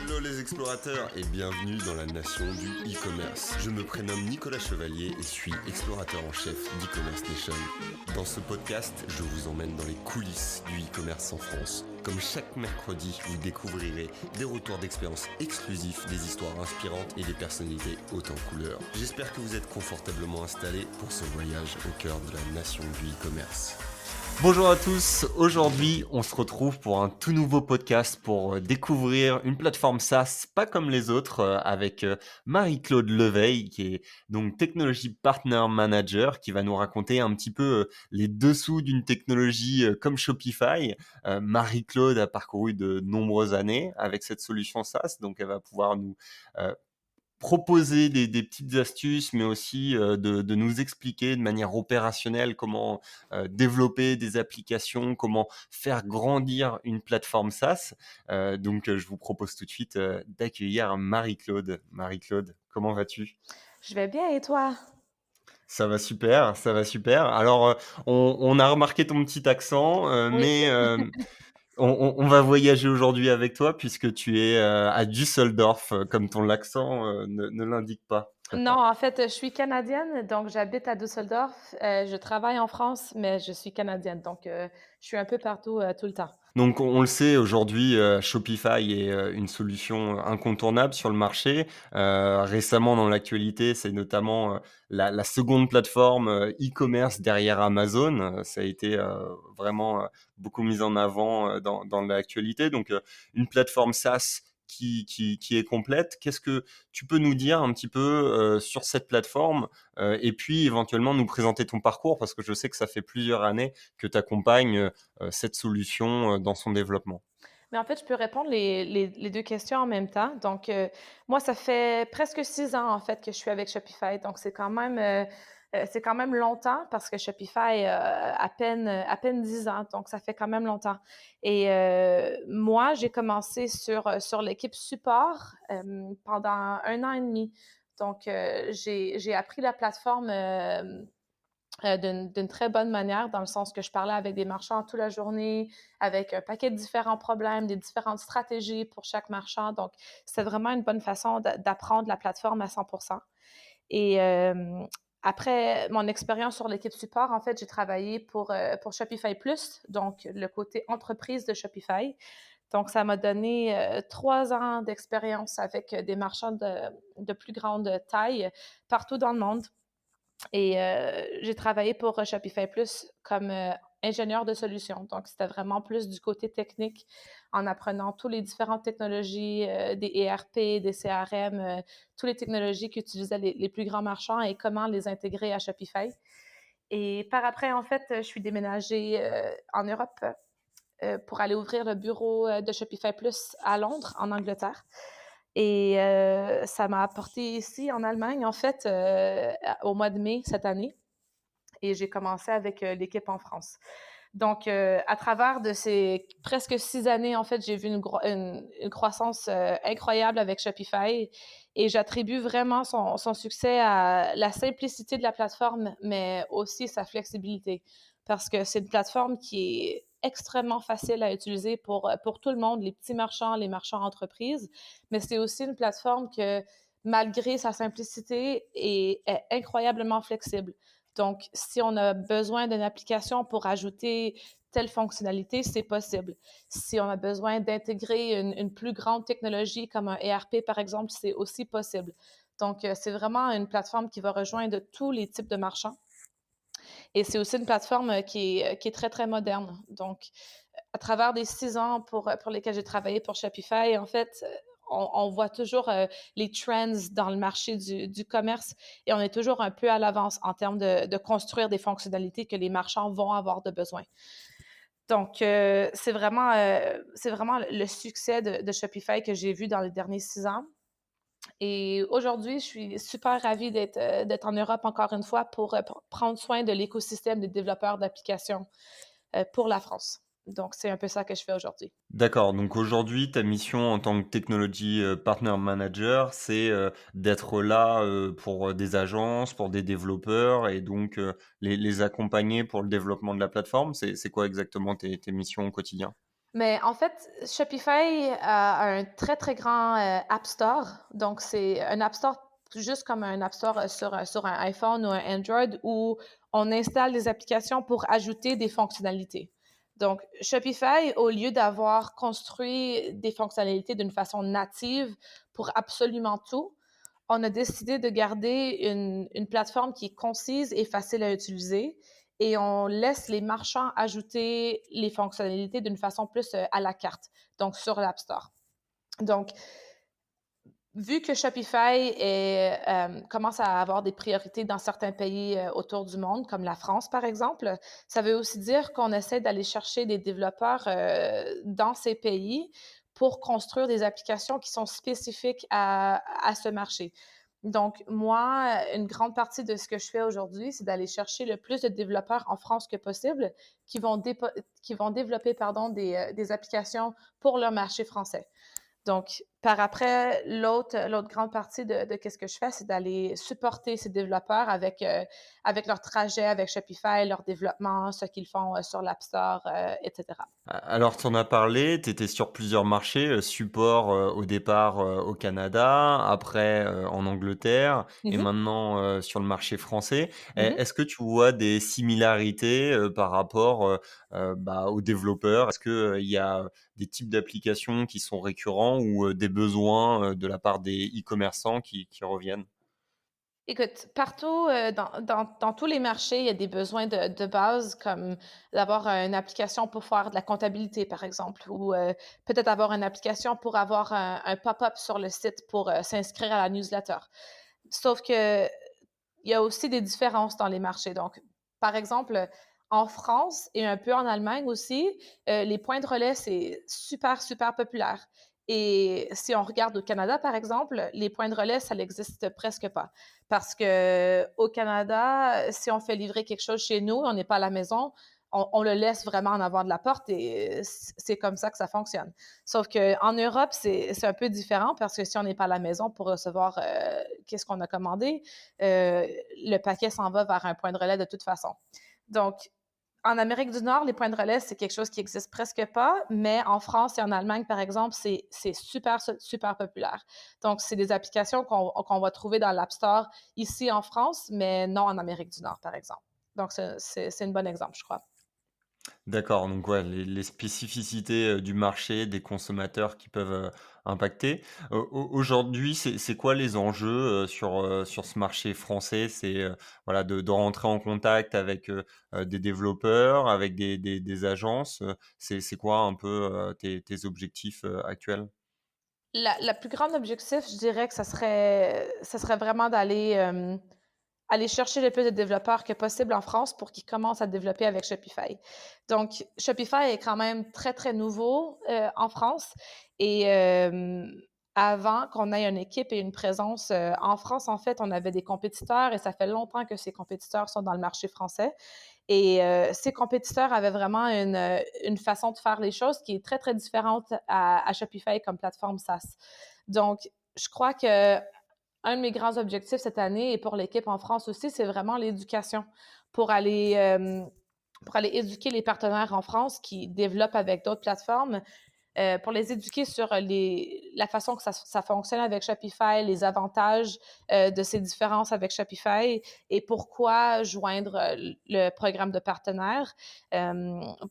Hello les explorateurs et bienvenue dans la nation du e-commerce. Je me prénomme Nicolas Chevalier et suis explorateur en chef d'e-commerce nation. Dans ce podcast, je vous emmène dans les coulisses du e-commerce en France. Comme chaque mercredi, vous découvrirez des retours d'expérience exclusifs, des histoires inspirantes et des personnalités hautes en couleurs. J'espère que vous êtes confortablement installés pour ce voyage au cœur de la nation du e-commerce. Bonjour à tous, aujourd'hui on se retrouve pour un tout nouveau podcast pour découvrir une plateforme SaaS pas comme les autres avec Marie-Claude Leveille qui est donc Technology Partner Manager qui va nous raconter un petit peu les dessous d'une technologie comme Shopify. Marie-Claude a parcouru de nombreuses années avec cette solution SaaS, donc elle va pouvoir nous proposer des petites astuces, mais aussi de nous expliquer de manière opérationnelle comment développer des applications, comment faire grandir une plateforme SaaS. Donc, je vous propose tout de suite d'accueillir Marie-Claude. Marie-Claude, comment vas-tu ? Je vais bien et toi? Ça va super, ça va super. Alors, on a remarqué ton petit accent, Oui. mais on va voyager aujourd'hui avec toi puisque tu es à Düsseldorf, comme ton accent ne l'indique pas. Non, en fait, je suis canadienne, donc j'habite à Düsseldorf. Je travaille en France, mais je suis canadienne, donc je suis un peu partout tout le temps. Donc on le sait aujourd'hui, Shopify est une solution incontournable sur le marché. Récemment dans l'actualité, c'est notamment la seconde plateforme e-commerce derrière Amazon. Ça a été vraiment beaucoup mis en avant dans l'actualité. Donc une plateforme SaaS qui est complète. Qu'est-ce que tu peux nous dire un petit peu sur cette plateforme et puis éventuellement nous présenter ton parcours parce que je sais que ça fait plusieurs années que tu accompagnes cette solution dans son développement. Mais en fait, je peux répondre les deux questions en même temps. Donc, moi, ça fait presque 6 ans, en fait, que je suis avec Shopify. Donc, c'est quand même longtemps parce que Shopify a à peine 10 ans. Donc, ça fait quand même longtemps. Et moi, j'ai commencé sur l'équipe support pendant 1 an et demi. Donc, j'ai appris la plateforme d'une très bonne manière, dans le sens que je parlais avec des marchands toute la journée, avec un paquet de différents problèmes, des différentes stratégies pour chaque marchand. Donc, c'était vraiment une bonne façon d'apprendre la plateforme à 100%. Et après mon expérience sur l'équipe support, en fait, j'ai travaillé pour Shopify Plus, donc le côté entreprise de Shopify. Donc, ça m'a donné 3 ans d'expérience avec des marchands de plus grande taille partout dans le monde. Et j'ai travaillé pour Shopify Plus comme ingénieur de solutions. Donc, c'était vraiment plus du côté technique en apprenant toutes les différentes technologies, des ERP, des CRM, toutes les technologies qu'utilisaient les plus grands marchands et comment les intégrer à Shopify. Et par après, en fait, je suis déménagée en Europe pour aller ouvrir le bureau de Shopify Plus à Londres, en Angleterre. Et ça m'a apporté ici en Allemagne, en fait, au mois de mai cette année. Et j'ai commencé avec l'équipe en France. Donc, à travers de ces presque 6 années, en fait, j'ai vu une croissance incroyable avec Shopify et j'attribue vraiment son succès à la simplicité de la plateforme, mais aussi sa flexibilité. Parce que c'est une plateforme qui est extrêmement facile à utiliser pour tout le monde, les petits marchands, les marchands entreprises, mais c'est aussi une plateforme que, malgré sa simplicité, est incroyablement flexible. Donc, si on a besoin d'une application pour ajouter telle fonctionnalité, c'est possible. Si on a besoin d'intégrer une plus grande technologie comme un ERP, par exemple, c'est aussi possible. Donc, c'est vraiment une plateforme qui va rejoindre tous les types de marchands. Et c'est aussi une plateforme qui est très, très moderne. Donc, à travers des 6 ans pour lesquels j'ai travaillé pour Shopify, en fait, on voit toujours les trends dans le marché du commerce et on est toujours un peu à l'avance en termes de construire des fonctionnalités que les marchands vont avoir de besoin. Donc, c'est vraiment le succès de Shopify que j'ai vu dans les derniers 6 ans. Et aujourd'hui, je suis super ravie d'être en Europe encore une fois pour prendre soin de l'écosystème des développeurs d'applications pour la France. Donc, c'est un peu ça que je fais aujourd'hui. D'accord, donc aujourd'hui, ta mission en tant que Technology Partner Manager, c'est d'être là pour des agences, pour des développeurs et donc les accompagner pour le développement de la plateforme. C'est quoi exactement tes missions au quotidien? Mais en fait, Shopify a un très, très grand, App Store. Donc c'est un App Store juste comme un App Store, sur un iPhone ou un Android où on installe des applications pour ajouter des fonctionnalités. Donc Shopify, au lieu d'avoir construit des fonctionnalités d'une façon native pour absolument tout, on a décidé de garder une plateforme qui est concise et facile à utiliser et on laisse les marchands ajouter les fonctionnalités d'une façon plus à la carte, donc sur l'App Store. Donc, vu que Shopify commence à avoir des priorités dans certains pays autour du monde, comme la France par exemple, ça veut aussi dire qu'on essaie d'aller chercher des développeurs dans ces pays pour construire des applications qui sont spécifiques à ce marché. Donc, moi, une grande partie de ce que je fais aujourd'hui, c'est d'aller chercher le plus de développeurs en France que possible qui vont développer des applications pour le marché français. Donc, par après, l'autre grande partie de qu'est-ce que je fais, c'est d'aller supporter ces développeurs avec leur trajet avec Shopify, leur développement, ce qu'ils font sur l'App Store, etc. Alors, tu en as parlé, tu étais sur plusieurs marchés, support, au départ, au Canada, après, en Angleterre et Mhm, maintenant, sur le marché français. mhm. Est-ce que tu vois des similarités, par rapport, aux développeurs? Est-ce que, il y a des types d'applications qui sont récurrents ou, des besoins, de la part des e-commerçants qui reviennent? Écoute, partout, dans tous les marchés, il y a des besoins de base comme d'avoir une application pour faire de la comptabilité, par exemple, ou peut-être avoir une application pour avoir un pop-up sur le site pour s'inscrire à la newsletter. Sauf que il y a aussi des différences dans les marchés. Donc, par exemple, en France et un peu en Allemagne aussi, les points de relais, c'est super, super populaire. Et si on regarde au Canada, par exemple, les points de relais, ça n'existe presque pas. Parce que au Canada, si on fait livrer quelque chose chez nous, on n'est pas à la maison, on le laisse vraiment en avant de la porte et c'est comme ça que ça fonctionne. Sauf qu'en Europe, c'est un peu différent parce que si on n'est pas à la maison pour recevoir qu'est-ce qu'on a commandé, le paquet s'en va vers un point de relais de toute façon. Donc, en Amérique du Nord, les points de relais, c'est quelque chose qui existe presque pas, mais en France et en Allemagne, par exemple, c'est super, super populaire. Donc, c'est des applications qu'on va trouver dans l'App Store ici en France, mais non en Amérique du Nord, par exemple. Donc, c'est un bon exemple, je crois. D'accord, donc ouais, les spécificités, du marché, des consommateurs qui peuvent, impacter. Aujourd'hui, c'est quoi les enjeux, sur ce marché français? C'est, voilà, de rentrer en contact avec, des développeurs, avec des agences, c'est quoi un peu, tes objectifs, actuels? La plus grande objectif, je dirais que ça serait vraiment d'aller, aller chercher le plus de développeurs que possible en France pour qu'ils commencent à développer avec Shopify. Donc Shopify est quand même très, très nouveau, en France et avant qu'on ait une équipe et une présence, en France, en fait, on avait des compétiteurs et ça fait longtemps que ces compétiteurs sont dans le marché français et ces compétiteurs avaient vraiment une façon de faire les choses qui est très, très différente à Shopify comme plateforme SaaS. Donc, je crois que un de mes grands objectifs cette année et pour l'équipe en France aussi, c'est vraiment l'éducation pour aller, pour aller éduquer les partenaires en France qui développent avec d'autres plateformes, pour les éduquer sur la façon que ça fonctionne avec Shopify, les avantages de ces différences avec Shopify et pourquoi joindre le programme de partenaires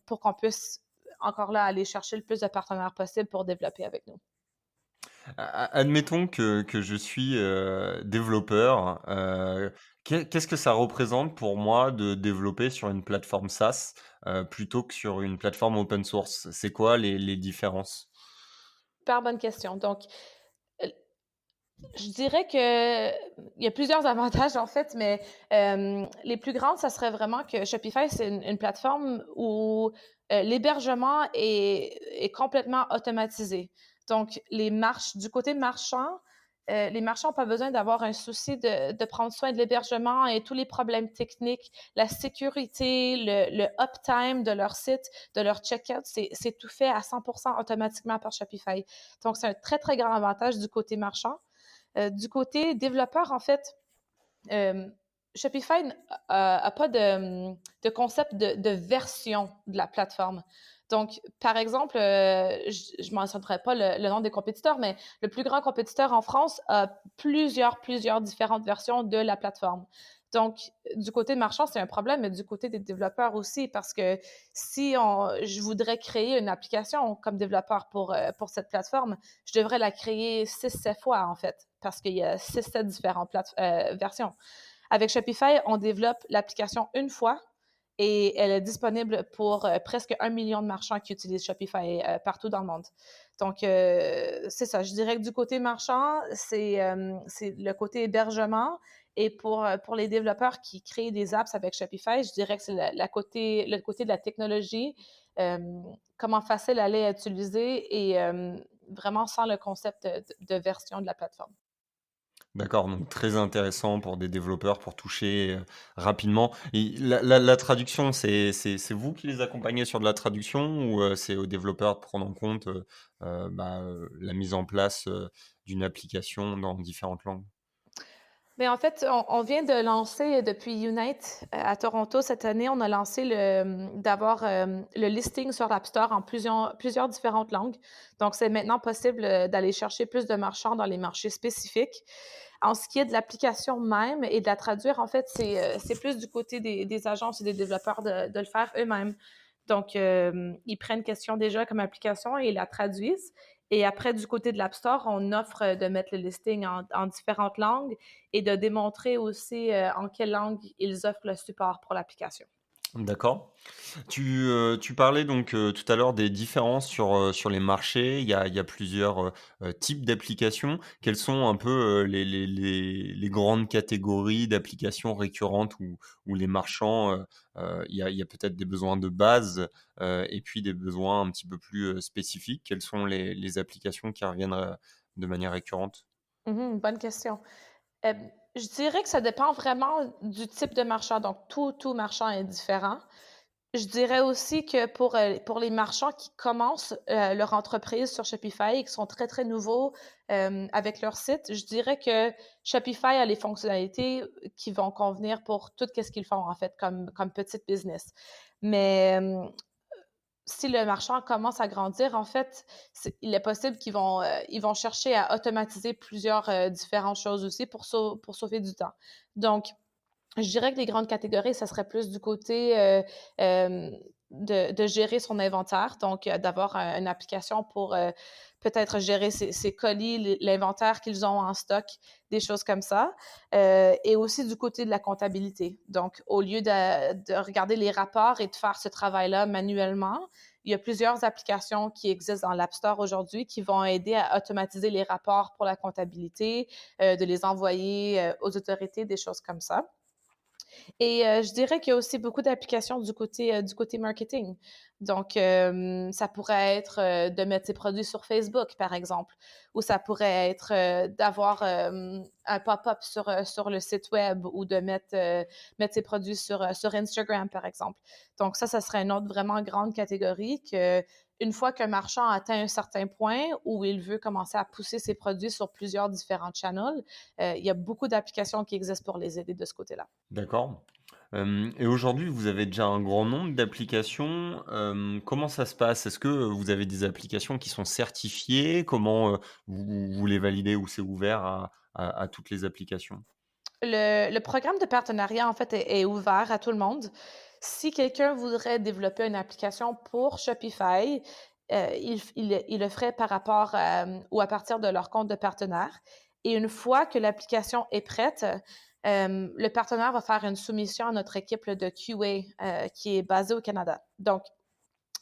pour qu'on puisse encore là aller chercher le plus de partenaires possible pour développer avec nous. Admettons que je suis, développeur, qu'est-ce que ça représente pour moi de développer sur une plateforme SaaS, plutôt que sur une plateforme open source? C'est quoi les différences? Super bonne question. Donc, je dirais que il y a plusieurs avantages en fait, mais les plus grandes, ça serait vraiment que Shopify, c'est une plateforme où l'hébergement est complètement automatisé. Donc, du côté marchand, les marchands n'ont pas besoin d'avoir un souci de prendre soin de l'hébergement et tous les problèmes techniques, la sécurité, le uptime de leur site, de leur checkout, c'est tout fait à 100% automatiquement par Shopify. Donc, c'est un très, très grand avantage du côté marchand. Du côté développeur, en fait, euh, Shopify n'a pas de concept de version de la plateforme. Donc, par exemple, je ne mentionnerai pas le nom des compétiteurs, mais le plus grand compétiteur en France a plusieurs différentes versions de la plateforme. Donc, du côté marchand, c'est un problème, mais du côté des développeurs aussi, parce que si je voudrais créer une application comme développeur pour cette plateforme, je devrais la créer 6-7 fois, en fait, parce qu'il y a 6-7 différentes versions. Avec Shopify, on développe l'application une fois et elle est disponible pour presque 1 million de marchands qui utilisent Shopify partout dans le monde. Donc, c'est ça. Je dirais que du côté marchand, c'est le côté hébergement. Et pour les développeurs qui créent des apps avec Shopify, je dirais que c'est le côté de la technologie, euh, comment facile elle est à utiliser et vraiment sans le concept de version de la plateforme. D'accord, donc très intéressant pour des développeurs pour toucher, rapidement et la traduction, c'est vous qui les accompagnez sur de la traduction ou, c'est aux développeurs de prendre en compte, la mise en place, d'une application dans différentes langues? Mais en fait, on vient de lancer depuis Unite à Toronto cette année, on a lancé d'avoir le listing sur l'App Store en plusieurs différentes langues. Donc, c'est maintenant possible d'aller chercher plus de marchands dans les marchés spécifiques. En ce qui est de l'application même et de la traduire, en fait, c'est plus du côté des agences et des développeurs de le faire eux-mêmes. Donc, ils prennent question déjà comme application et ils la traduisent. Et après, du côté de l'App Store, on offre de mettre le listing en différentes langues et de démontrer aussi en quelle langue ils offrent le support pour l'application. D'accord. Tu parlais donc, tout à l'heure des différences sur les marchés. Il y a plusieurs, types d'applications. Quelles sont un peu, les grandes catégories d'applications récurrentes où les marchands, il y a peut-être des besoins de base, et puis des besoins un petit peu plus, spécifiques? Quelles sont les applications qui reviennent, de manière récurrente? Mhm, bonne question. Euh, je dirais que ça dépend vraiment du type de marchand. Donc, tout marchand est différent. Je dirais aussi que pour les marchands qui commencent leur entreprise sur Shopify et qui sont très, très nouveaux avec leur site, je dirais que Shopify a les fonctionnalités qui vont convenir pour tout ce qu'ils font, en fait, comme petite business. Mais si le marchand commence à grandir, en fait, il est possible ils vont chercher à automatiser plusieurs différentes choses aussi pour sauver du temps. Donc, je dirais que les grandes catégories, ça serait plus du côté de gérer son inventaire, donc d'avoir une application pour peut-être gérer ses colis, l'inventaire qu'ils ont en stock, des choses comme ça. Et aussi du côté de la comptabilité. Donc, au lieu de regarder les rapports et de faire ce travail-là manuellement, il y a plusieurs applications qui existent dans l'App Store aujourd'hui qui vont aider à automatiser les rapports pour la comptabilité, de les envoyer aux autorités, des choses comme ça. Et je dirais qu'il y a aussi beaucoup d'applications du côté marketing. Donc, ça pourrait être de mettre ses produits sur Facebook, par exemple, ou ça pourrait être d'avoir un pop-up sur le site web ou de mettre ses produits sur Instagram, par exemple. Donc, ça serait une autre vraiment grande catégorie que une fois qu'un marchand atteint un certain point où il veut commencer à pousser ses produits sur plusieurs différents channels, il y a beaucoup d'applications qui existent pour les aider de ce côté-là. D'accord. Et aujourd'hui, vous avez déjà un grand nombre d'applications. Comment ça se passe? Est-ce que, vous avez des applications qui sont certifiées? Comment, vous les validez ou c'est ouvert à toutes les applications? Le programme de partenariat, en fait, est ouvert à tout le monde. Si quelqu'un voudrait développer une application pour Shopify, il le ferait par rapport ou à partir de leur compte de partenaire. Et une fois que l'application est prête, le partenaire va faire une soumission à notre équipe de QA qui est basée au Canada. Donc,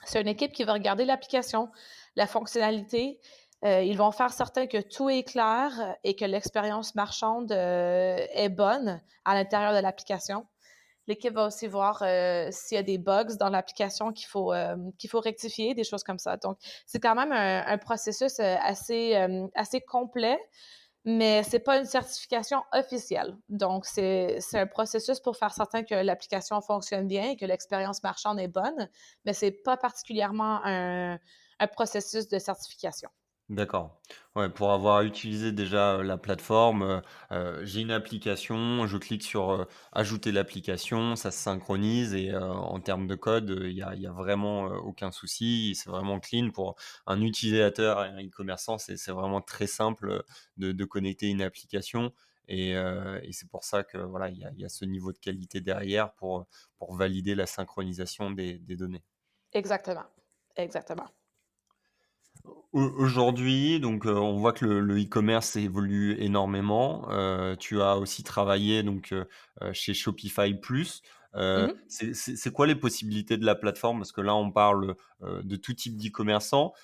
c'est une équipe qui va regarder l'application, la fonctionnalité. Ils vont faire certain que tout est clair et que l'expérience marchande est bonne à l'intérieur de l'application. L'équipe va aussi voir s'il y a des bugs dans l'application qu'il faut rectifier, des choses comme ça. Donc, c'est quand même un processus assez complet, mais c'est pas une certification officielle. Donc, c'est un processus pour faire certain que l'application fonctionne bien et que l'expérience marchande est bonne, mais c'est pas particulièrement un processus de certification. D'accord. Ouais, pour avoir utilisé déjà, la plateforme, j'ai une application, je clique sur, ajouter l'application, ça se synchronise et en termes de code, il y a vraiment, aucun souci. C'est vraiment clean pour un utilisateur et un e-commerçant, c'est vraiment très simple, de connecter une application et c'est pour ça que voilà, il y a ce niveau de qualité derrière pour valider la synchronisation des données. Exactement, exactement. Aujourd'hui, donc, on voit que le e-commerce évolue énormément. Tu as aussi travaillé donc, chez Shopify Plus. Mmh. C'est quoi les possibilités de la plateforme? Parce que là, on parle, de tout type d'e-commerçant.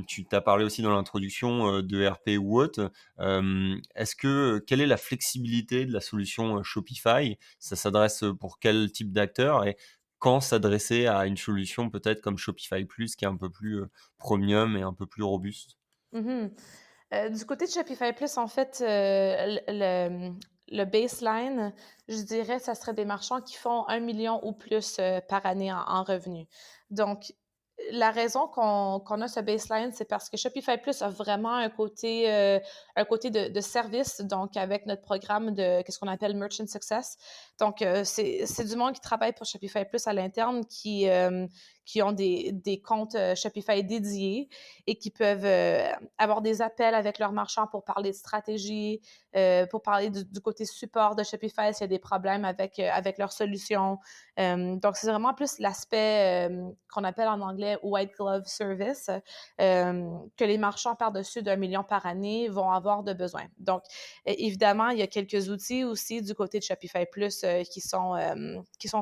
Tu as parlé aussi dans l'introduction, de RP ou autre. Est-ce que quelle est la flexibilité de la solution, Shopify? Ça s'adresse, pour quel type d'acteur? Et quand s'adresser à une solution peut-être comme Shopify Plus qui est un peu plus, premium et un peu plus robuste? Mmh. Du côté de Shopify Plus, en fait, le baseline, je dirais, ça serait des marchands qui font 1 million ou plus, par année en revenus. Donc, la raison qu'on a ce baseline, c'est parce que Shopify Plus a vraiment un côté de service, donc avec notre programme de qu'est-ce qu'on appelle Merchant Success. Donc, c'est du monde qui travaille pour Shopify Plus à l'interne qui ont des comptes, Shopify dédiés et qui peuvent, avoir des appels avec leurs marchands pour parler de stratégie, pour parler du côté support de Shopify s'il y a des problèmes avec leurs solutions. Donc, c'est vraiment plus l'aspect qu'on appelle en anglais white glove service que les marchands par-dessus d'1 million par année vont avoir de besoin. Donc, évidemment, il y a quelques outils aussi du côté de Shopify Plus qui sont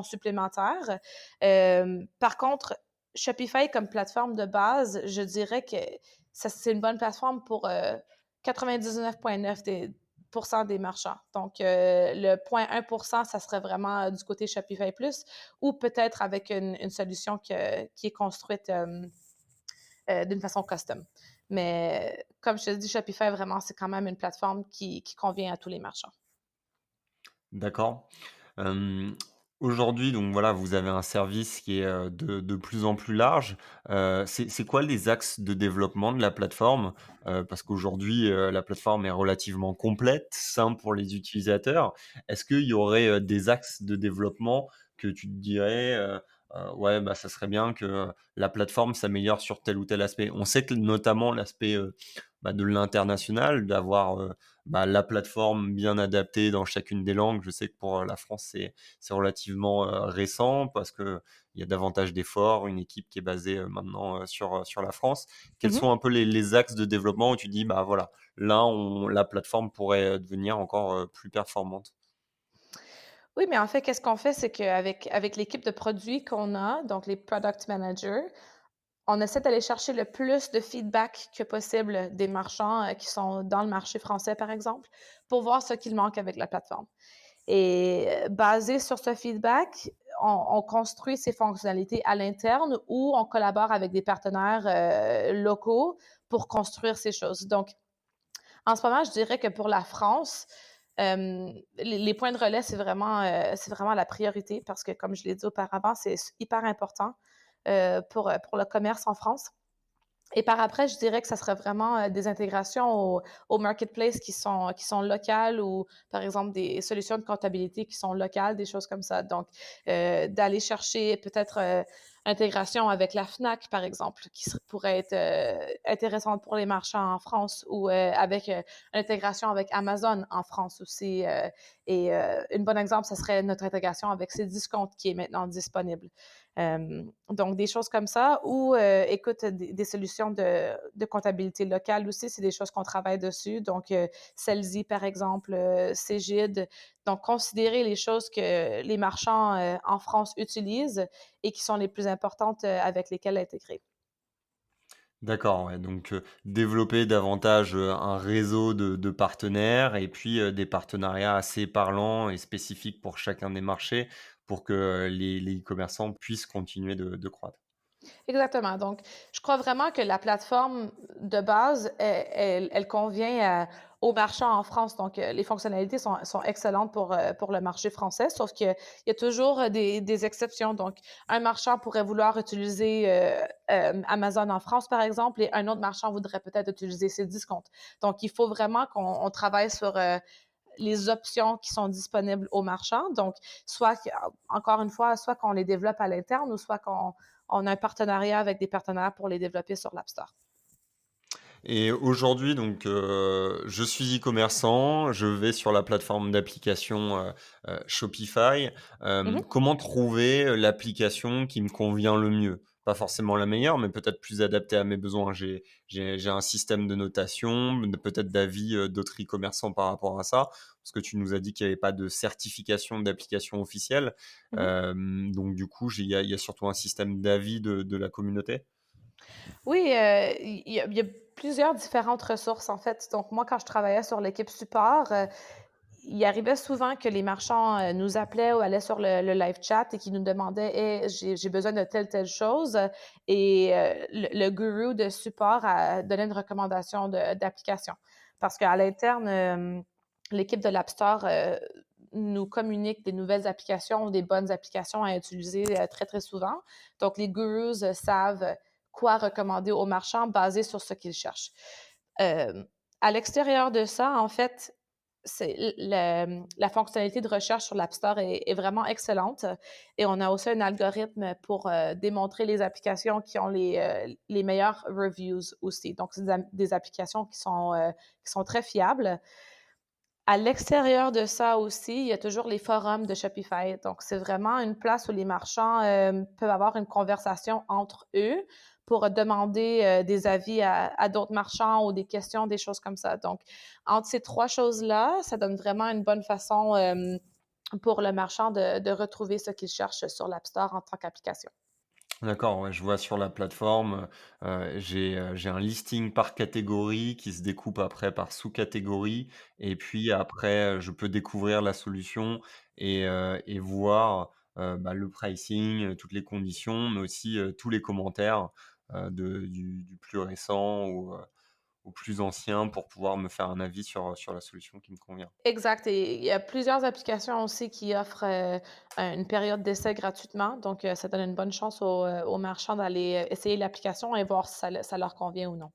supplémentaires. Par contre, Shopify comme plateforme de base, je dirais que c'est une bonne plateforme pour 99,9 des marchands. Donc, le 0,1 ça serait vraiment du côté Shopify Plus ou peut-être avec une solution qui est construite d'une façon custom. Mais comme je te dis, Shopify, vraiment, c'est quand même une plateforme qui convient à tous les marchands. D'accord. Hem, Aujourd'hui, donc voilà, vous avez un service qui est, de plus en plus large. C'est quoi les axes de développement de la plateforme? Parce qu'aujourd'hui, la plateforme est relativement complète, simple pour les utilisateurs. Est-ce qu'il y aurait, des axes de développement que tu te dirais, «Ouais, bah, ça serait bien que, la plateforme s'améliore sur tel ou tel aspect»? On sait que notamment l'aspect, bah, de l'international, d'avoir, bah, la plateforme bien adaptée dans chacune des langues. Je sais que pour, la France, c'est relativement, récent parce qu'il y a davantage d'efforts, une équipe qui est basée, maintenant, sur la France. Quels sont Mhm. un peu les axes de développement où tu dis: «Bah, voilà, là, on la plateforme pourrait, devenir encore, plus performante»? Oui, mais en fait, qu'est-ce qu'on fait, c'est avec l'équipe de produits qu'on a, donc les product managers, on essaie d'aller chercher le plus de feedback que possible des marchands qui sont dans le marché français, par exemple, pour voir ce qu'il manque avec la plateforme. Et basé sur ce feedback, on construit ces fonctionnalités à l'interne ou on collabore avec des partenaires locaux pour construire ces choses. Donc, en ce moment, je dirais que pour la France, les points de relais, c'est vraiment la priorité parce que, comme je l'ai dit auparavant, c'est hyper important pour le commerce en France. Et par après, je dirais que ça serait vraiment des intégrations au marketplace qui sont locales ou, par exemple, des solutions de comptabilité qui sont locales, des choses comme ça. Donc, d'aller chercher peut-être intégration avec la FNAC, par exemple, pourrait être intéressante pour les marchands en France ou avec l'intégration avec Amazon en France aussi. Un bon exemple, ce serait notre intégration avec Cdiscount qui est maintenant disponible. Donc, des choses comme ça. Ou, écoute, des solutions de comptabilité locale aussi, c'est des choses qu'on travaille dessus. Donc, Celsi, par exemple, Cégide. Donc, considérer les choses que les marchands en France utilisent et qui sont les plus importantes avec lesquelles intégrer. D'accord, ouais, donc développer davantage, un réseau de partenaires et puis, des partenariats assez parlants et spécifiques pour chacun des marchés pour que, les e-commerçants puissent continuer de croître. Exactement. Donc, je crois vraiment que la plateforme de base, elle convient aux marchands en France. Donc, les fonctionnalités sont excellentes pour le marché français, sauf qu'il y a toujours des exceptions. Donc, un marchand pourrait vouloir utiliser Amazon en France, par exemple, et un autre marchand voudrait peut-être utiliser Cdiscount. Donc, il faut vraiment qu'on travaille sur les options qui sont disponibles aux marchands. Donc, encore une fois, soit qu'on les développe à l'interne ou soit qu'on a un partenariat avec des partenaires pour les développer sur l'App Store. Et aujourd'hui, donc, je suis e-commerçant, je vais sur la plateforme d'application, Shopify. Mhm. Comment trouver, l'application qui me convient le mieux? Pas forcément la meilleure, mais peut-être plus adaptée à mes besoins. J'ai un système de notation, peut-être d'avis, d'autres e-commerçants par rapport à ça, parce que tu nous as dit qu'il y avait pas de certification d'application officielle. Mhm. Donc du coup, il y a surtout un système d'avis de la communauté? Oui, il y a plusieurs différentes ressources, en fait. Donc, moi, quand je travaillais sur l'équipe support, il arrivait souvent que les marchands nous appelaient ou allaient sur le live chat et qui nous demandaient hey, j'ai besoin de telle chose. Et le guru de support a donné une recommandation d'application. Parce qu'à l'interne, l'équipe de l'App Store nous communique des nouvelles applications ou des bonnes applications à utiliser très, très souvent. Donc, les gurus savent quoi recommander aux marchands basé sur ce qu'ils cherchent. Euh, à l'extérieur de ça, en fait, la fonctionnalité de recherche sur l'App Store est vraiment excellente et on a aussi un algorithme pour démontrer les applications qui ont les meilleures reviews aussi. Donc, c'est des applications qui sont très fiables. À l'extérieur de ça aussi, il y a toujours les forums de Shopify. Donc, c'est vraiment une place où les marchands peuvent avoir une conversation entre eux pour demander des avis à d'autres marchands ou des questions, des choses comme ça. Donc, entre ces trois choses-là, ça donne vraiment une bonne façon pour le marchand de retrouver ce qu'il cherche sur l'App Store en tant qu'application. D'accord, ouais, je vois sur la plateforme, j'ai un listing par catégorie qui se découpe après par sous-catégorie et puis après, je peux découvrir la solution et voir, bah, le pricing, toutes les conditions, mais aussi, tous les commentaires, du plus récent au plus ancien pour pouvoir me faire un avis sur la solution qui me convient. Exact. Et il y a plusieurs applications aussi qui offrent une période d'essai gratuitement. Donc, ça donne une bonne chance aux marchands d'aller essayer l'application et voir si ça leur convient ou non.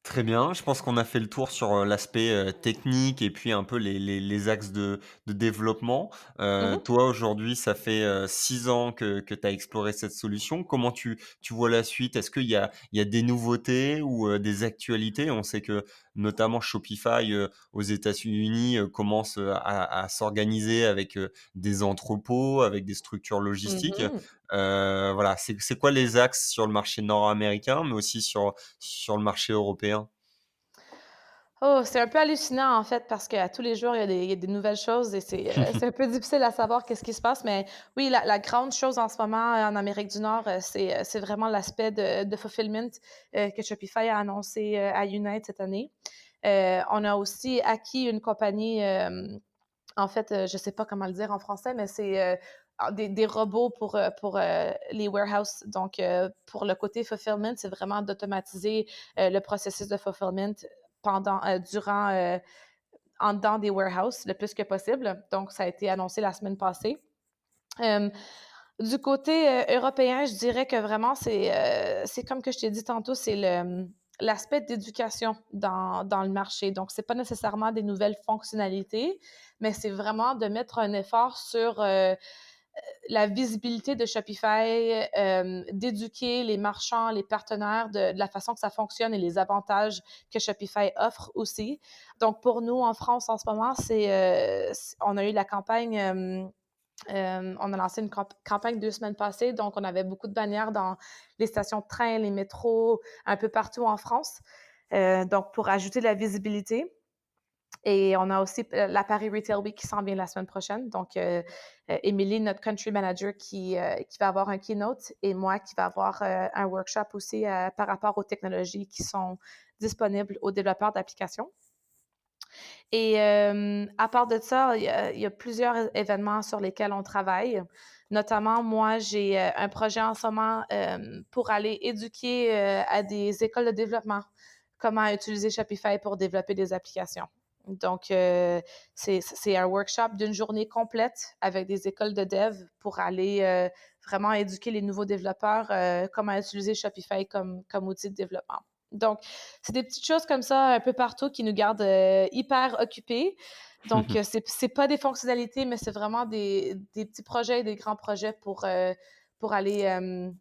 Très bien, je pense qu'on a fait le tour sur, l'aspect, technique et puis un peu les axes de développement. Mhm. Toi aujourd'hui, ça fait, 6 ans que tu as exploré cette solution. Comment tu vois la suite? Est-ce qu'il y a des nouveautés ou, des actualités? On sait que notamment Shopify, aux États-Unis, commence, à s'organiser avec, des entrepôts, avec des structures logistiques. Mhm. Voilà, c'est quoi les axes sur le marché nord-américain, mais aussi sur le marché européen? Oh, c'est un peu hallucinant en fait parce qu'à tous les jours, il y a des nouvelles choses et c'est un peu difficile à savoir qu'est-ce qui se passe. Mais oui, la grande chose en ce moment en Amérique du Nord, c'est vraiment l'aspect de fulfillment que Shopify a annoncé à Unite cette année. On a aussi acquis une compagnie, en fait, je ne sais pas comment le dire en français, mais c'est des robots pour les warehouses. Donc, pour le côté fulfillment, c'est vraiment d'automatiser le processus de fulfillment durant, en dedans des warehouses le plus que possible. Donc, ça a été annoncé la semaine passée. Euh, du côté européen, je dirais que vraiment, c'est comme que je t'ai dit tantôt, c'est l'aspect d'éducation dans le marché. Donc, c'est pas nécessairement des nouvelles fonctionnalités, mais c'est vraiment de mettre un effort sur la visibilité de Shopify, d'éduquer les marchands, les partenaires de la façon que ça fonctionne et les avantages que Shopify offre aussi. Donc, pour nous, en France, en ce moment, on a eu la campagne on a lancé une campagne 2 semaines passées, donc on avait beaucoup de bannières dans les stations de train, les métros, un peu partout en France. Donc, pour ajouter de la visibilité. Et on a aussi la Paris Retail Week qui s'en vient la semaine prochaine. Donc, Émilie, notre country manager, qui va avoir un keynote et moi qui va avoir un workshop aussi par rapport aux technologies qui sont disponibles aux développeurs d'applications. Et à part de ça, il y a plusieurs événements sur lesquels on travaille. Notamment, moi, j'ai un projet en ce moment pour aller éduquer à des écoles de développement comment utiliser Shopify pour développer des applications. Donc, c'est un workshop d'une journée complète avec des écoles de dev pour aller vraiment éduquer les nouveaux développeurs comment utiliser Shopify comme outil de développement. Donc, c'est des petites choses comme ça un peu partout qui nous gardent hyper occupés. Donc, c'est pas des fonctionnalités, mais c'est vraiment des petits projets et des grands projets pour aller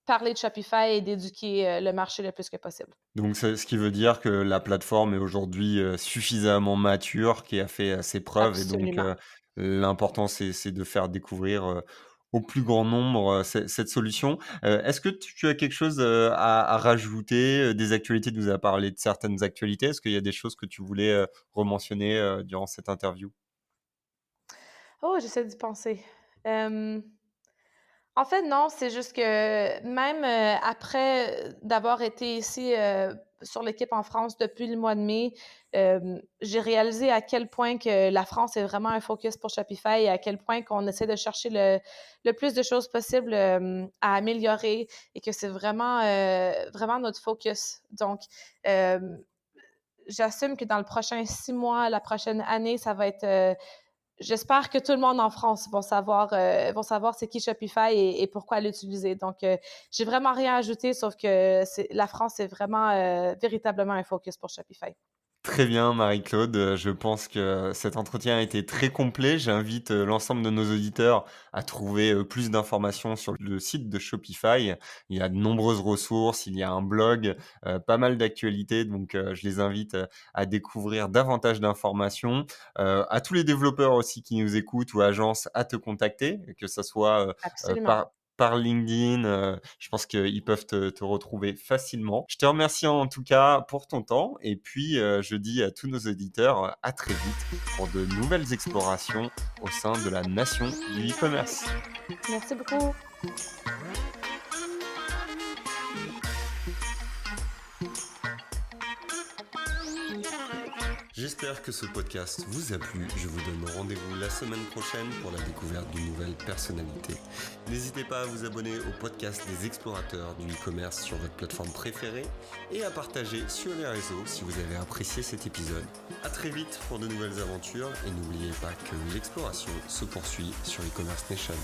parler de Shopify et d'éduquer le marché le plus que possible. Donc ce qui veut dire que la plateforme est aujourd'hui, suffisamment mature, qui a fait, ses preuves et donc Absolument. l'important c'est de faire découvrir, au plus grand nombre, cette solution. Est-ce que tu as quelque chose, à rajouter, des actualités? Tu nous as parlé de certaines actualités. Est-ce qu'il y a des choses que tu voulais, rementionner, durant cette interview? Oh, j'essaie d'y penser. Hem En fait, non, c'est juste que même, après d'avoir été ici, sur l'équipe en France depuis le mois de mai, j'ai réalisé à quel point que la France est vraiment un focus pour Shopify et à quel point qu'on essaie de chercher le plus de choses possibles, à améliorer et que c'est vraiment notre focus. Donc, hem, j'assume que dans le prochain 6 mois, la prochaine année, ça va être, j'espère que tout le monde en France vont savoir c'est qui Shopify et pourquoi l'utiliser. Donc, j'ai vraiment rien à ajouter, sauf que la France est vraiment véritablement un focus pour Shopify. Très bien, Marie-Claude. Je pense que cet entretien a été très complet. J'invite, l'ensemble de nos auditeurs à trouver, plus d'informations sur le site de Shopify. Il y a de nombreuses ressources, il y a un blog, pas mal d'actualités, donc je les invite, à découvrir davantage d'informations. À tous les développeurs aussi qui nous écoutent ou agences à te contacter, que ça soit, Absolument. par LinkedIn, je pense qu'ils peuvent te retrouver facilement. Je te remercie en tout cas pour ton temps et puis, je dis à tous nos auditeurs, à très vite pour de nouvelles explorations au sein de la nation du e-commerce. Merci beaucoup. J'espère que ce podcast vous a plu. Je vous donne rendez-vous la semaine prochaine pour la découverte d'une nouvelle personnalité. N'hésitez pas à vous abonner au podcast des explorateurs du e-commerce sur votre plateforme préférée et à partager sur les réseaux si vous avez apprécié cet épisode. À très vite pour de nouvelles aventures et n'oubliez pas que l'exploration se poursuit sur e-commerce Nation.